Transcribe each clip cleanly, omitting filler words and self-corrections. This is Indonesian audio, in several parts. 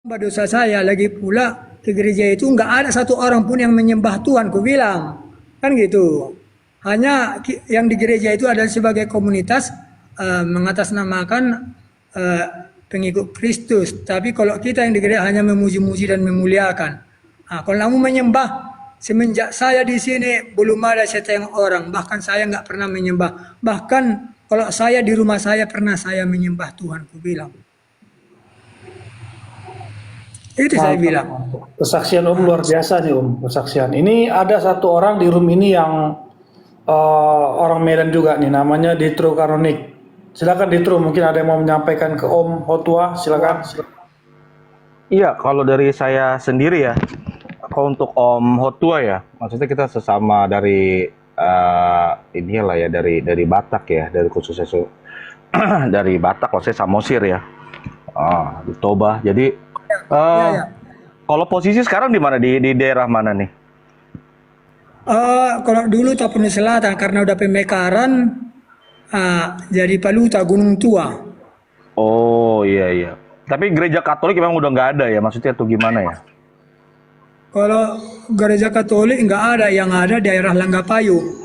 Dosa saya lagi pula ke gereja itu nggak ada satu orang pun yang menyembah Tuhan, ku bilang kan gitu. Hanya yang di gereja itu adalah sebagai komunitas mengatasnamakan eh, pengikut Kristus. Tapi kalau kita yang di gereja hanya memuji-muji dan memuliakan. Nah, kalau kamu menyembah, semenjak saya di sini belum ada setengah orang. Bahkan saya nggak pernah menyembah. Bahkan kalau saya di rumah saya pernah saya menyembah Tuhan, ku bilang. Itu saya Mantap, bilang. mantap. Kesaksian Om luar biasa nih Om, kesaksian. Ini ada satu orang di room ini yang orang Medan juga nih, namanya Ditro Karonik. Silakan Ditro, mungkin ada yang mau menyampaikan ke Om Hotua, silakan. Iya, kalau dari saya sendiri ya, kalau untuk Om Hotua ya, maksudnya kita sesama dari inilah ya, dari Batak ya, dari khususnya dari Batak, kalau saya Samosir ya, di Toba. Jadi Ya, eh ya. kalau posisi sekarang di mana, di daerah mana nih? Kalau dulu Tapanuli Selatan karena udah pemekaran, jadi Paluta Gunung Tua. Oh iya iya. Tapi gereja Katolik memang udah nggak ada ya, maksudnya tuh gimana ya? Kalau gereja Katolik nggak ada, yang ada daerah Langgapayung,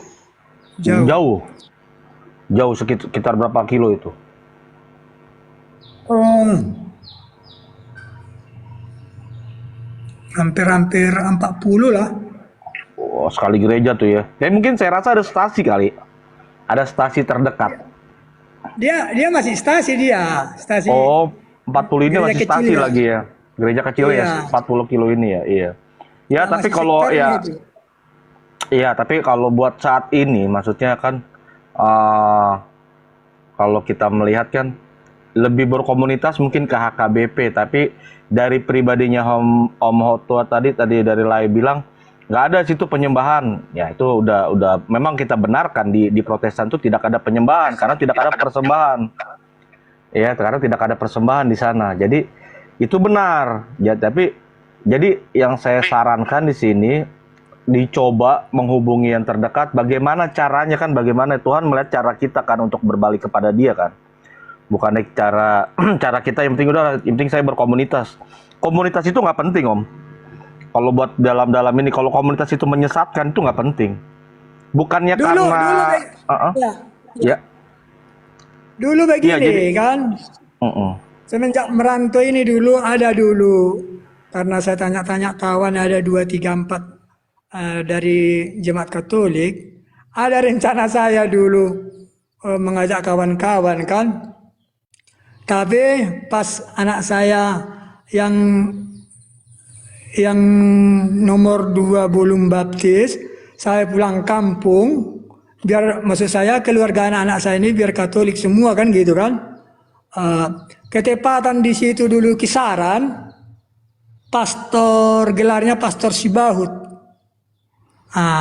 jauh. Jauh, jauh sekitar berapa kilo itu? Oh, hampir-hampir 40 lah. Oh, sekali gereja tuh ya. Ya mungkin saya rasa ada stasi kali. Ada stasi terdekat. Dia masih stasi Oh, 40 ini gereja masih kecil stasi ya. lagi ya. Gereja kecil ya, Iya, 40 kilo ini ya. Iya. Ya, tapi masih kalau sektornya ya, itu. iya, tapi kalau buat saat ini, maksudnya kan, eh kalau kita melihat kan lebih berkomunitas mungkin ke HKBP, tapi dari pribadinya Om Hotua tadi dari Lai bilang nggak ada situ penyembahan. Ya itu udah memang kita benarkan di Protestan itu tidak ada penyembahan karena tidak ada persembahan. Ya, karena tidak ada persembahan di sana. Jadi itu benar. Ya, tapi jadi yang saya sarankan di sini dicoba menghubungi yang terdekat. Bagaimana caranya kan? Bagaimana Tuhan melihat cara kita kan untuk berbalik kepada Dia kan? Bukan cara cara kita yang penting udah, yang penting saya berkomunitas. Komunitas itu nggak penting Om. Kalau buat dalam ini, kalau komunitas itu menyesatkan itu nggak penting. Bukannya Dulu, karena, dulu, uh-uh, ya, ya, dulu iya jadi, begini kan. uh-uh. Semenjak merantau ini dulu, karena saya tanya-tanya kawan ada 2, 3, 4 dari jemaat Katolik, ada rencana saya dulu mengajak kawan-kawan kan, tapi pas anak saya yang yang nomor 2 belum baptis, saya pulang kampung, biar maksud saya keluarga anak-anak saya ini biar Katolik semua kan gitu kan. Eh, Ketepatan di situ dulu kisaran, pastor gelarnya Pastor Sibahut.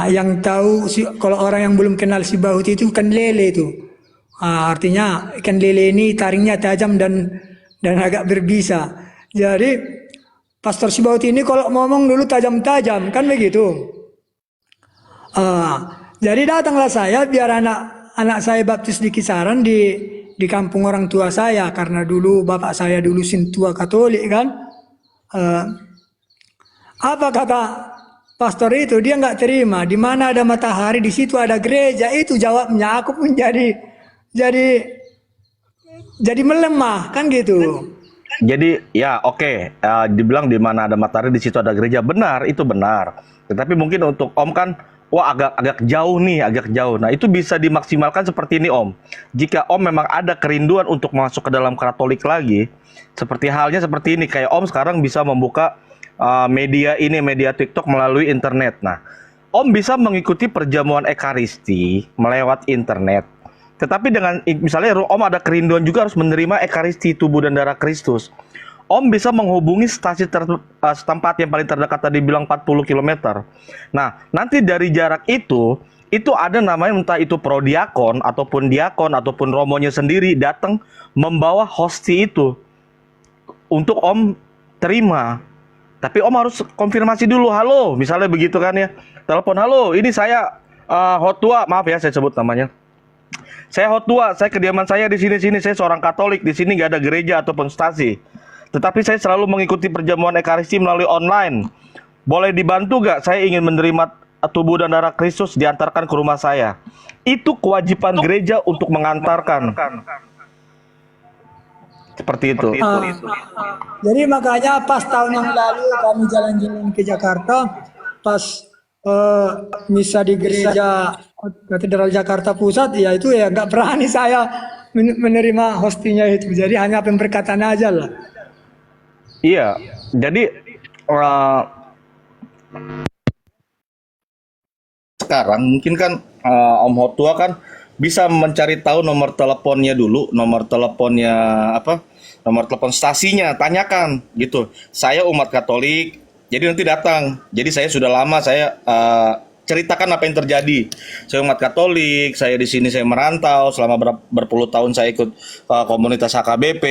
Yang tahu kalau orang yang belum kenal Sibahut itu ikan lele itu. Artinya ikan lele ini taringnya tajam dan agak berbisa. Jadi Pastor Sibahut ini kalau ngomong dulu tajam-tajam kan begitu. Jadi datanglah saya biar anak saya baptis di kisaran di kampung orang tua saya karena dulu bapak saya dulu sintua Katolik kan. Eh, Apa kata pastor itu? Dia nggak terima. Di mana ada matahari di situ ada gereja. Itu jawabnya. Aku pun jadi jadi melemah kan gitu. Jadi ya oke, dibilang di mana ada matahari di situ ada gereja, benar itu benar. Tetapi mungkin untuk Om kan, wah agak agak jauh nih, agak jauh. Nah itu bisa dimaksimalkan seperti ini Om. Jika Om memang ada kerinduan untuk masuk ke dalam Katolik lagi, seperti halnya seperti ini, kayak Om sekarang bisa membuka media TikTok melalui internet. Nah, Om bisa mengikuti perjamuan Ekaristi melewat internet. Tetapi dengan misalnya Om ada kerinduan juga harus menerima Ekaristi tubuh dan darah Kristus. Om bisa menghubungi setempat yang paling terdekat tadi bilang 40 kilometer. Nah, nanti dari jarak itu ada namanya entah itu prodiakon ataupun romonya sendiri datang membawa hosti itu untuk Om terima. Tapi Om harus konfirmasi dulu, halo, misalnya begitu kan ya. Telepon, halo, ini saya Hotua, maaf ya saya sebut namanya. Saya Hotua, saya kediaman saya di sini-sini, saya seorang Katolik, di sini nggak ada gereja ataupun stasi. tetapi saya selalu mengikuti perjamuan Ekaristi melalui online. Boleh dibantu gak? Saya ingin menerima tubuh dan darah Kristus diantarkan ke rumah saya. Itu kewajiban gereja untuk mengantarkan. Seperti itu. Jadi makanya pas tahun yang lalu kami jalan-jalan ke Jakarta, pas misa di gereja Katedral Jakarta Pusat, ya itu ya nggak berani saya menerima hostinya itu. Jadi hanya pemberkatan aja lah. Iya, jadi sekarang mungkin kan Om Hotua kan bisa mencari tahu nomor teleponnya dulu, nomor teleponnya apa? Nomor telepon stasinya, tanyakan gitu. Saya umat Katolik, jadi nanti datang. Jadi saya sudah lama saya ceritakan apa yang terjadi. Saya umat Katolik, saya di sini saya merantau selama berpuluh tahun saya ikut komunitas HKBP.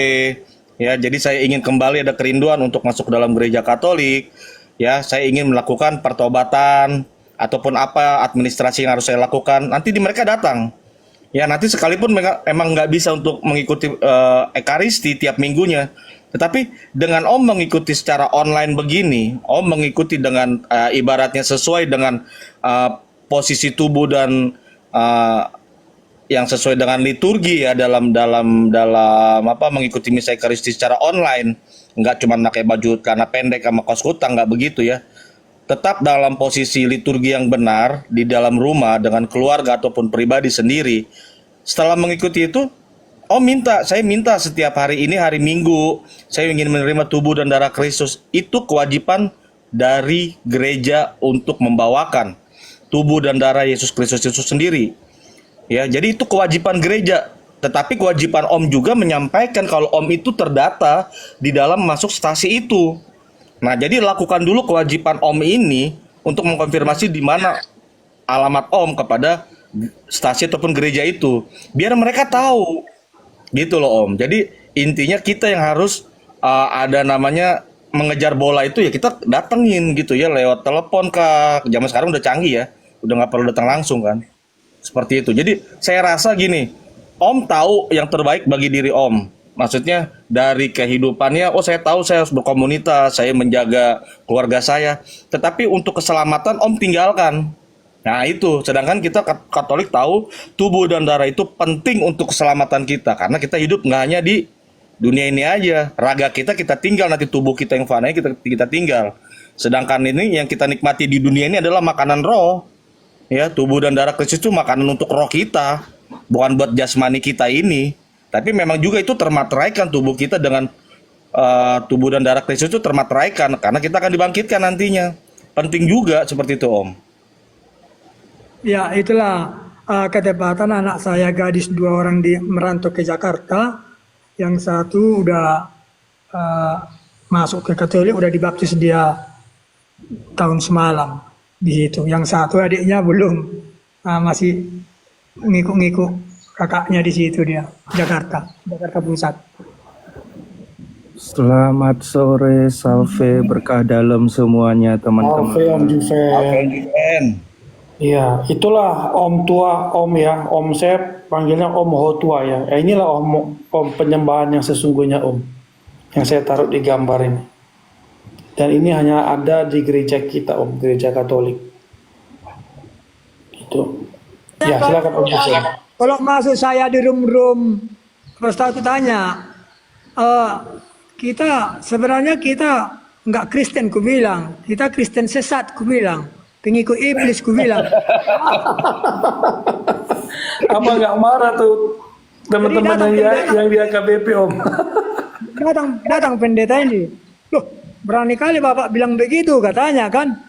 Ya, jadi saya ingin kembali ada kerinduan untuk masuk ke dalam gereja Katolik. Ya, saya ingin melakukan pertobatan ataupun apa administrasi yang harus saya lakukan. Nanti mereka datang. Ya, nanti sekalipun emang nggak bisa untuk mengikuti Ekaristi tiap minggunya, tetapi dengan Om mengikuti secara online begini, Om mengikuti dengan ibaratnya sesuai dengan posisi tubuh dan yang sesuai dengan liturgi ya dalam apa mengikuti misa Ekaristi secara online, nggak cuma pakai baju celana pendek sama kaos kutang, nggak begitu ya. Tetap dalam posisi liturgi yang benar di dalam rumah dengan keluarga ataupun pribadi sendiri. Setelah mengikuti itu, saya minta setiap hari ini hari Minggu, saya ingin menerima tubuh dan darah Kristus. Itu kewajiban dari gereja untuk membawakan tubuh dan darah Yesus Kristus itu sendiri. Ya, jadi itu kewajiban gereja. Tetapi kewajiban Om juga menyampaikan kalau Om itu terdata di dalam masuk stasi itu. Nah, jadi lakukan dulu kewajiban Om ini untuk mengkonfirmasi di mana alamat Om kepada stasi ataupun gereja itu. Biar mereka tahu. Gitu loh Om. Jadi intinya kita yang harus ada namanya mengejar bola itu ya kita datengin gitu ya lewat telepon kah. Zaman sekarang udah canggih ya. Udah nggak perlu datang langsung kan. Seperti itu. Jadi saya rasa gini, Om tahu yang terbaik bagi diri Om. Maksudnya dari kehidupannya, saya tahu saya harus berkomunitas, saya menjaga keluarga saya. Tetapi untuk keselamatan Om tinggalkan. Nah itu, sedangkan kita Katolik tahu tubuh dan darah itu penting untuk keselamatan kita. Karena kita hidup nggak hanya di dunia ini aja. Raga kita tinggal, nanti tubuh kita yang fana kita tinggal. Sedangkan ini yang kita nikmati di dunia ini adalah makanan roh. Ya, tubuh dan darah Kristus itu makanan untuk roh kita, bukan buat jasmani kita ini. Tapi memang juga itu termateraikan tubuh kita dengan tubuh dan darah Kristus itu termateraikan karena kita akan dibangkitkan nantinya. Penting juga seperti itu Om. Ya itulah ketepatan anak saya gadis 2 orang merantau ke Jakarta. Yang satu udah masuk ke Katolik, udah dibaptis dia tahun semalam di situ. Yang satu adiknya belum, masih ngikuk-ngikuk kakaknya di situ dia, Jakarta Pusat. Selamat sore, salve berkah dalam semuanya teman-teman. Salve Om Juven. Iya, itulah Om tua Om ya. Om saya panggilnya Om Hotua ya. Inilah Om penyembahan yang sesungguhnya Om. Yang saya taruh di gambar ini. Dan ini hanya ada di gereja kita Om, gereja Katolik. Itu. Ya, silakan Om Juven. Kalau masuk saya di room, terus aku tanya, sebenarnya kita nggak Kristen, ku bilang, kita Kristen sesat, ku bilang, pengikut iblis, ku bilang. Apa nggak marah tuh teman-teman yang di AKBP Om? datang pendeta ini, loh berani kali Bapak bilang begitu, katanya kan.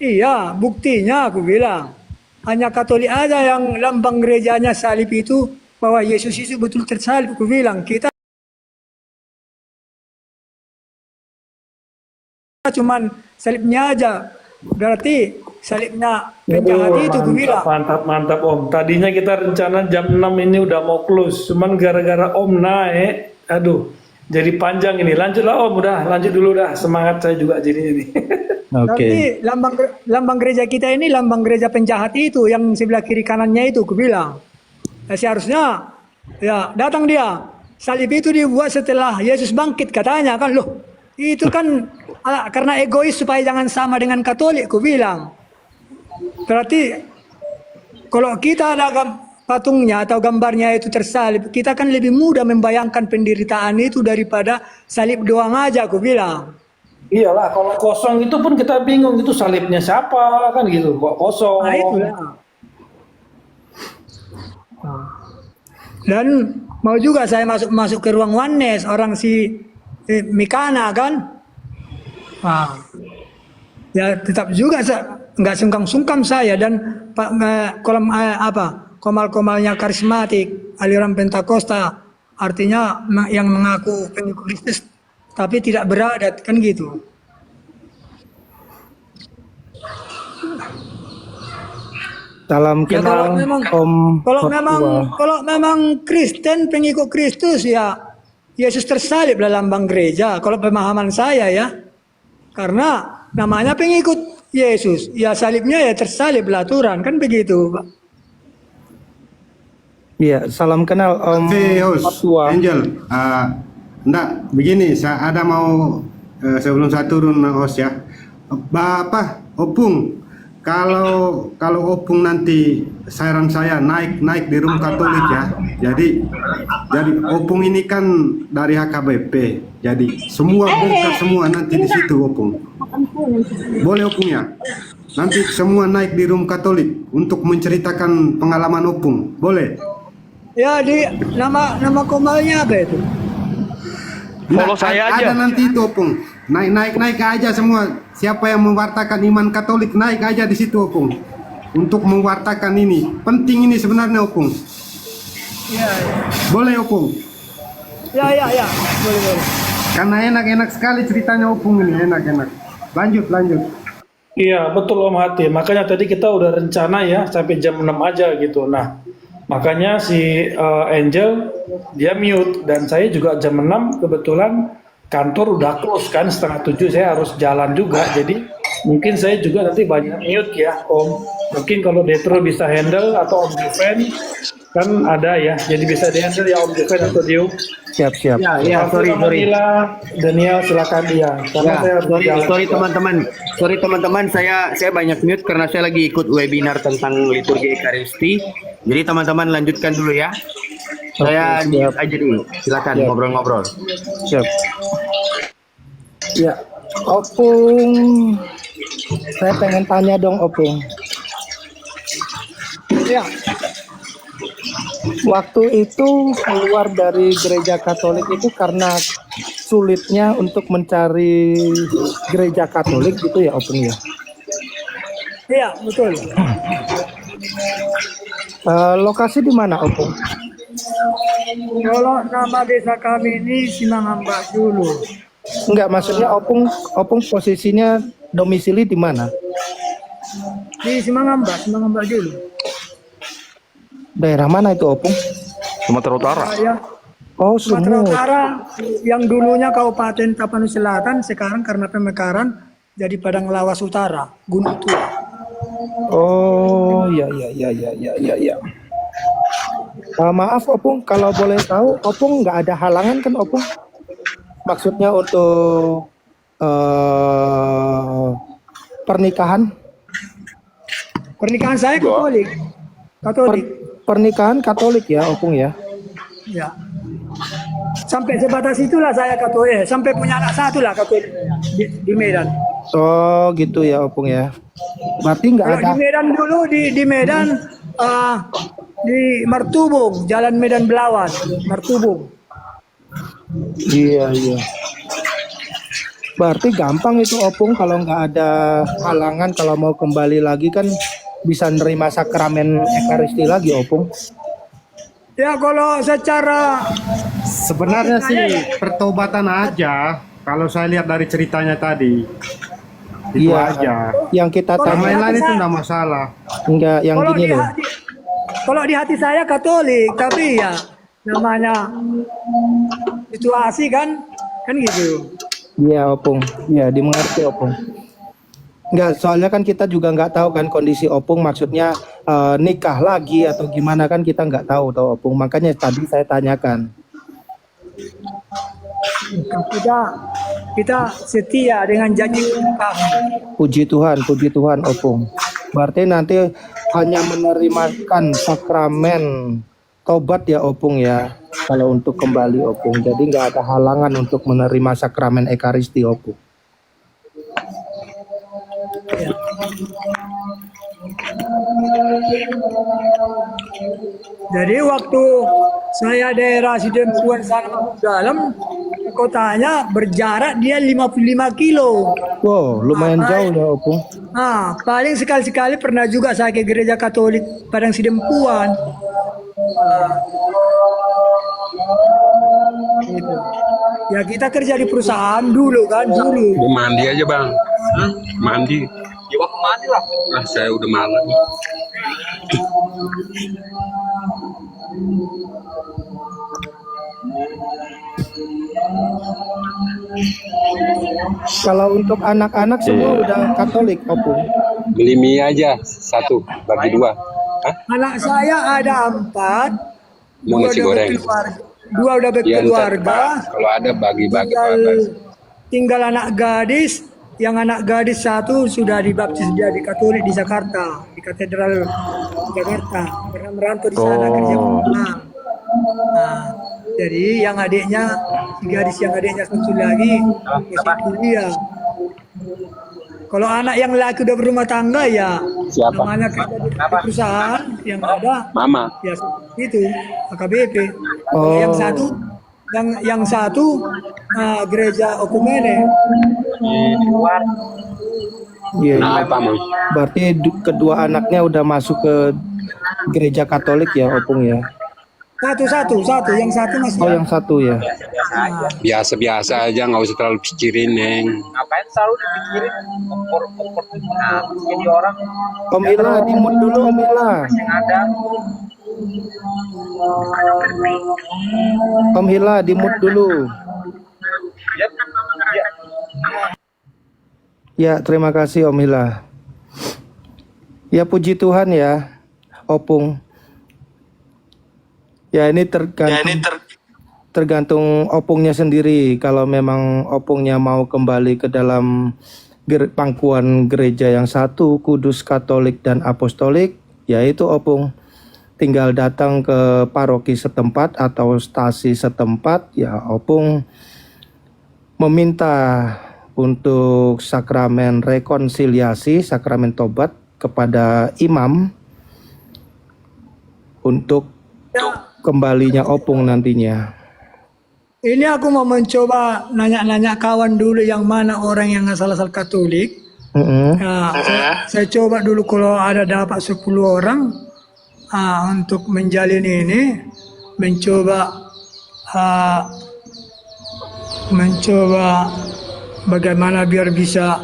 Iya, buktinya aku bilang. Hanya Katolik aja yang lambang gerejanya salib itu, bahwa Yesus itu betul tersalib. Aku bilang, kita cuman salibnya aja. Berarti salibnya penjahat itu, aku bilang. Mantap Om. Tadinya kita rencana jam 6 ini udah mau close. Cuman gara-gara Om naik, aduh, jadi panjang ini. Lanjutlah Om, udah lanjut dulu dah. Semangat saya juga jadinya nih. Tapi lambang gereja kita ini lambang gereja penjahat itu yang sebelah kiri kanannya itu, aku bilang. Seharusnya ya datang dia. salib itu dibuat setelah Yesus bangkit katanya kan loh. Itu kan karena egois supaya jangan sama dengan Katolik, ku bilang. Berarti kalau kita ada patungnya atau gambarnya itu tersalib, kita kan lebih mudah membayangkan penderitaan itu daripada salib doang aja, aku bilang. Iyalah, kalau kosong itu pun kita bingung itu salibnya siapa kan gitu, kok kosong. Nah itu ya. Dan mau juga saya masuk ke ruang oneness orang si Mikana kan. Ya tetap juga nggak sungkan-sungkan saya dan komal-komalnya karismatik aliran Pentakosta artinya yang mengaku pengikut Kristus tapi tidak beradat kan gitu. Salam Ya kenal Om. kalau memang Kristen pengikut Kristus ya Yesus tersalib dalam lambang gereja. Kalau pemahaman saya ya, karena namanya pengikut Yesus, ya salibnya ya tersalib aturan kan begitu, Pak. Iya, salam kenal Om Tua. Angel, enggak begini, saya ada mau sebelum saya turun host ya, Bapak Opung. Kalau Opung nanti saran saya naik di room Katolik ya. Jadi Opung ini kan dari HKBP. Jadi semua bongkar semua nanti di situ Opung. Boleh Opung ya? Nanti semua naik di room Katolik untuk menceritakan pengalaman Opung. Boleh? Ya di nama komalnya apa itu? Follow saya aja. Ada nanti itu Opung. Naik aja semua. Siapa yang mewartakan iman Katolik naik aja di situ Opung. Untuk mewartakan ini. Penting ini sebenarnya Opung. Ya. Boleh Opung? Ya. Boleh. Karena enak sekali ceritanya Opung ini, enak. Lanjut. Iya, betul Om Hati. Makanya tadi kita udah rencana ya sampai jam 6 aja gitu. Nah, makanya si Angel dia mute dan saya juga jam 6 kebetulan kantor udah close kan, 6:30 saya harus jalan juga, jadi mungkin saya juga nanti banyak mute ya Om. Mungkin kalau Detro bisa handle atau Om Juven kan ada ya, jadi bisa di handle ya Om Juven atau Dio. Siap. Ya, sorry. Daniel silakan dia. Karena Ya, saya harus jalan. sorry teman-teman, saya banyak mute karena saya lagi ikut webinar tentang liturgi Ekaristi. Jadi teman-teman lanjutkan dulu ya. Saya mute aja dulu. Silakan ngobrol-ngobrol. Siap. Ya, Opung. Saya pengen tanya dong Opung. Ya. Waktu itu keluar dari gereja Katolik itu karena sulitnya untuk mencari gereja Katolik gitu ya Opung ya? Iya, betul. Lokasi di mana Opung? Kalau nama desa kami ini Simangambak dulu. Enggak, maksudnya Opung posisinya domisili di mana? Di Simangambak dulu. Daerah mana itu Opung? Sumatera Utara. Ya, Oh, Sumatera Sumut. Utara yang dulunya Kabupaten Tapanuli Selatan, sekarang karena pemekaran jadi Padang Lawas Utara, Gunung Tua. Oh, ya. Maaf Opung, kalau boleh tahu, Opung nggak ada halangan kan Opung? Maksudnya untuk pernikahan? Pernikahan saya Katolik. Pernikahan Katolik ya Opung ya? Ya. Sampai sebatas itulah saya Katolik. Sampai punya anak satu lah Katolik di Medan. Oh gitu ya Opung ya. Berarti nggak Kalau ada. di Medan dulu di Medan di Martubung, Jalan Medan Belawan, Martubung. Iya. Berarti gampang itu Opung kalau nggak ada halangan, kalau mau kembali lagi kan bisa nerima sakramen Ekaristi lagi Opung. Ya kalau secara Sebenarnya sih pertobatan aja. Kalau saya lihat dari ceritanya tadi. Itu Iya. aja. Yang kita Yang tanya lain-lain itu enggak masalah. enggak yang kalau gini di loh. kalau di hati saya Katolik, tapi ya namanya situasi kan gitu. Iya Opung, iya dimengerti Opung. Enggak, soalnya kan kita juga nggak tahu kan kondisi Opung, maksudnya nikah lagi atau gimana kan kita nggak tahu Opung. Makanya tadi saya tanyakan. Kita kita setia dengan janji kami. Puji Tuhan Opung. Berarti nanti hanya menerimakan sakramen tobat ya Opung ya. Kalau untuk kembali Opung. Jadi nggak ada halangan untuk menerima sakramen Ekaristi Opung. Jadi waktu saya daerah Sidempuan sana masuk dalam kotanya berjarak dia 55 kilo. Wow, lumayan jauh ya Opung. Paling sekali-sekali pernah juga saya ke gereja Katolik Padang Sidempuan. Gitu. Ya kita kerja di perusahaan dulu kan dulu. Mau mandi aja bang. Hah? Mandi. Ya waktu mandi lah. Ah saya udah malam. Kalau untuk anak-anak semua udah Katolik Opung. Beli mie aja satu bagi dua. Hah? Anak saya ada 4, Mau nasi goreng. dua udah Ya ntar berkeluarga, kalau ada bagi-bagi tinggal, Pak. tinggal anak gadis. Yang anak gadis 1 sudah dibaptis dia di Katolik di Jakarta, di Katedral Jakarta. Pernah merantau di sana kerja pulang. Jadi yang adiknya, si gadis yang adiknya 1 lagi masih kuliah. Kalau anak yang laki udah berumah tangga ya Siapa? namanya kerja di perusahaan yang ada Mama. ya seperti itu AKBP. Oh. Yang satu gereja Okumene. Iya. Nah, apa mang? Berarti kedua anaknya udah masuk ke gereja Katolik ya Opung ya. Satu, yang satu masih. Oh yang satu ya. Biasa-biasa aja nggak usah terlalu pikirin neng. Om Ila dimut dulu Om Ila. Om Hila dimut dulu. Ya terima kasih Om Hila. Ya puji Tuhan ya Opung. Ya ini tergantung Opungnya sendiri. Kalau memang Opungnya mau kembali ke dalam pangkuan gereja yang satu, Kudus, Katolik dan Apostolik, yaitu Opung tinggal datang ke paroki setempat atau stasi setempat, ya Opung meminta untuk sakramen rekonsiliasi, sakramen tobat kepada imam untuk kembalinya Opung nantinya. Ini aku mau mencoba nanya-nanya kawan dulu yang mana orang yang asal-asal Katolik. Saya coba dulu kalau ada dapat 10 orang untuk menjalin ini, mencoba bagaimana biar bisa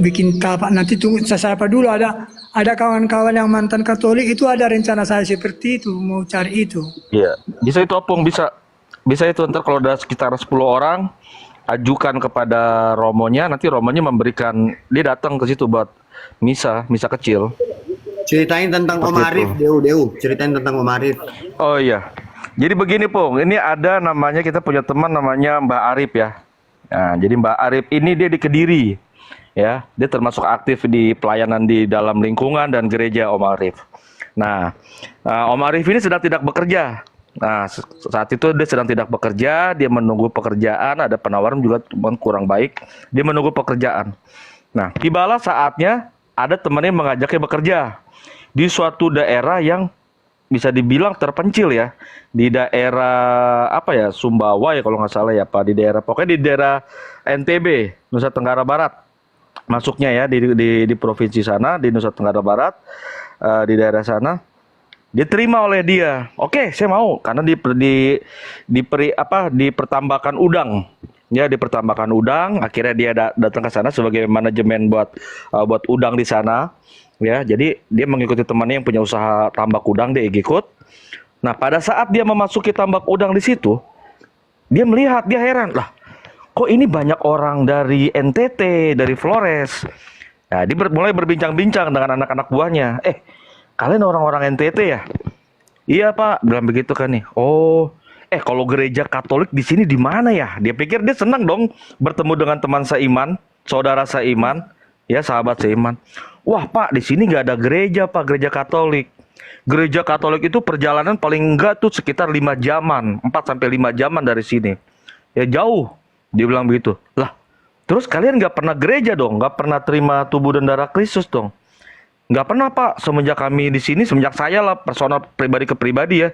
bikin tapak. Nanti tunggu saya sapa dulu, ada kawan-kawan yang mantan Katolik itu, ada rencana saya seperti itu, mau cari itu. Iya, bisa itu Opung, bisa itu ntar kalau udah sekitar 10 orang ajukan kepada romonya, nanti romonya memberikan, dia datang ke situ buat misa kecil. Ceritain tentang Om Arif, Deu. Ceritain tentang Om Arif. Oh iya. Jadi begini Pung, ini ada namanya, kita punya teman namanya Mbak Arif ya. Nah, jadi Mbak Arif ini dia di Kediri. Ya, dia termasuk aktif di pelayanan di dalam lingkungan dan gereja Om Arif. Nah, Om Arif ini sedang tidak bekerja. Nah, saat itu dia sedang tidak bekerja, dia menunggu pekerjaan, ada penawaran juga cuman kurang baik, dia menunggu pekerjaan. Nah, tibalah saatnya ada temannya mengajaknya bekerja di suatu daerah yang bisa dibilang terpencil ya, di daerah apa ya, Sumbawa ya kalau nggak salah ya Pak, di daerah, pokoknya di daerah NTB, Nusa Tenggara Barat masuknya ya, di provinsi sana, di Nusa Tenggara Barat, di daerah sana. Diterima oleh dia. Oke, saya mau karena dipertambakan udang. Ya, dipertambakan udang, akhirnya dia datang ke sana sebagai manajemen buat udang di sana. Ya, jadi dia mengikuti temannya yang punya usaha tambak udang, dia ikut. Nah, pada saat dia memasuki tambak udang di situ, dia melihat, dia heran, lah, kok ini banyak orang dari NTT, dari Flores. Nah, dia mulai berbincang-bincang dengan anak-anak buahnya. Kalian orang-orang NTT ya? Iya Pak, bilang begitu kan nih. Oh, kalau gereja Katolik di sini di mana ya? Dia pikir dia senang dong bertemu dengan teman seiman, saudara seiman, ya sahabat seiman. Wah Pak, di sini nggak ada gereja Pak, gereja Katolik. Gereja Katolik itu perjalanan paling enggak tuh sekitar 5 jaman, 4 sampai 5 jaman dari sini. Ya jauh, dia bilang begitu. Lah, terus kalian nggak pernah gereja dong, nggak pernah terima tubuh dan darah Kristus dong? Nggak pernah Pak, semenjak kami di sini, semenjak saya lah, personal pribadi ke pribadi ya.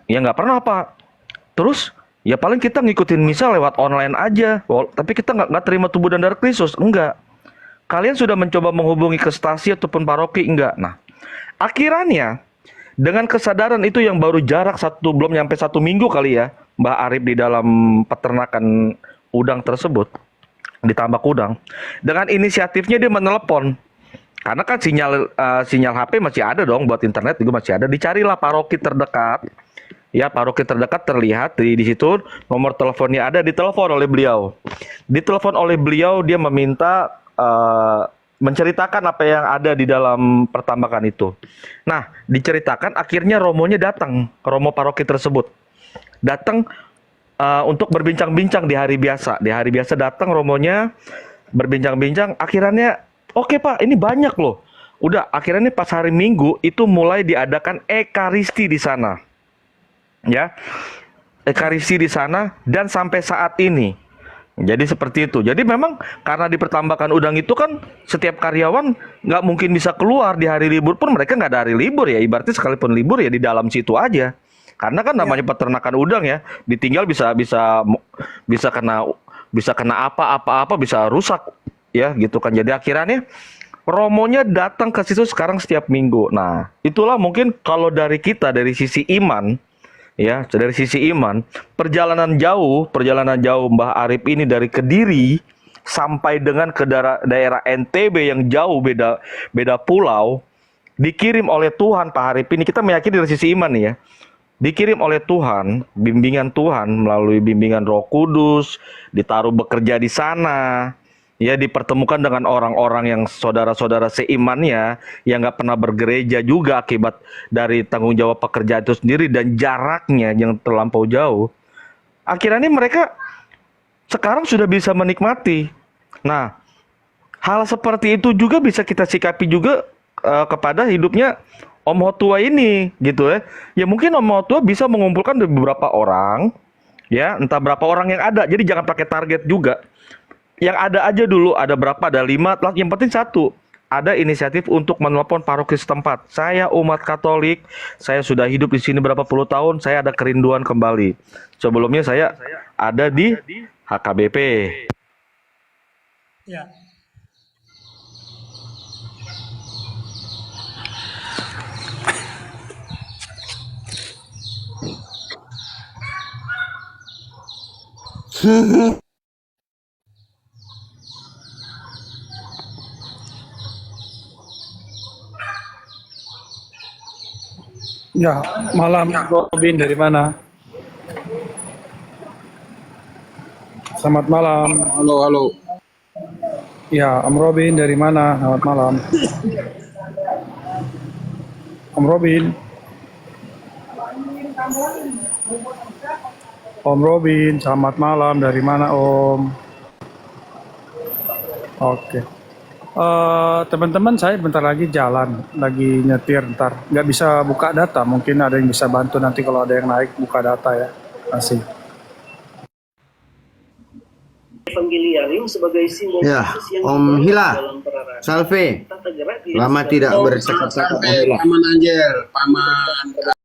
Ya nggak pernah Pak. Terus, ya paling kita ngikutin misa lewat online aja. Tapi kita nggak terima tubuh dan darah Kristus, enggak. Kalian sudah mencoba menghubungi ke stasi ataupun paroki, enggak. Nah, akhirannya, dengan kesadaran itu yang baru jarak belum nyampe 1 minggu kali ya, Mbah Arif di dalam peternakan udang tersebut, di tambak udang, dengan inisiatifnya dia menelepon. Karena kan sinyal HP masih ada dong, buat internet juga masih ada. Dicarilah paroki terdekat. Ya, paroki terdekat terlihat di situ, nomor teleponnya ada, ditelepon oleh beliau. Ditelepon oleh beliau, dia meminta menceritakan apa yang ada di dalam pertambakan itu. Nah, diceritakan, akhirnya romonya datang, romo paroki tersebut. Datang untuk berbincang-bincang di hari biasa. Di hari biasa datang romonya, berbincang-bincang, akhirnya oke Pak, ini banyak loh. Udah, akhirnya pas hari Minggu itu mulai diadakan ekaristi di sana. Ya, ekaristi di sana dan sampai saat ini. Jadi seperti itu. Jadi memang karena di pertambakan udang itu kan setiap karyawan nggak mungkin bisa keluar di hari libur pun, mereka nggak ada hari libur ya. Ibaratnya sekalipun libur ya di dalam situ aja. Karena kan namanya peternakan udang ya, ditinggal bisa kena apa bisa rusak ya gitu kan. Jadi akhirnya romonya datang ke situ sekarang setiap minggu. Nah, itulah mungkin kalau dari kita dari sisi iman. Ya, dari sisi iman, perjalanan jauh Mbah Arif ini dari Kediri sampai dengan ke daerah NTB yang jauh, beda pulau, dikirim oleh Tuhan Pak Arif ini. Kita meyakini dari sisi iman nih ya. Dikirim oleh Tuhan, bimbingan Tuhan melalui bimbingan Roh Kudus, ditaruh bekerja di sana. Ya, dipertemukan dengan orang-orang yang saudara-saudara seimannya yang nggak pernah bergereja juga akibat dari tanggung jawab pekerjaan itu sendiri dan jaraknya yang terlampau jauh. Akhirnya mereka sekarang sudah bisa menikmati. Nah, hal seperti itu juga bisa kita sikapi juga kepada hidupnya Om Hotua ini gitu ya. Ya mungkin Om Hotua bisa mengumpulkan beberapa orang, ya entah berapa orang yang ada. Jadi jangan pakai target juga. Yang ada aja dulu, ada berapa, ada 5, yang penting 1, ada inisiatif untuk menelpon paroki setempat. Saya umat Katolik, saya sudah hidup di sini berapa puluh tahun, saya ada kerinduan kembali. Sebelumnya saya ada di HKBP. Ya. Ya, malam Robin dari mana? Selamat malam. Halo. Ya, Om Robin dari mana? Selamat malam. Om Robin. Om Robin, selamat malam. Dari mana Om? Oke. Teman-teman, saya bentar lagi jalan, lagi nyetir ntar. Nggak bisa buka data, mungkin ada yang bisa bantu nanti kalau ada yang naik buka data ya. Masih. Evangeliarium sebagai simbol Ya, Kristus yang Om Hila, dalam perarakan. Salve, Tata gerak lama tidak bercakap-cakap Om Hila. Paman Anjel, Paman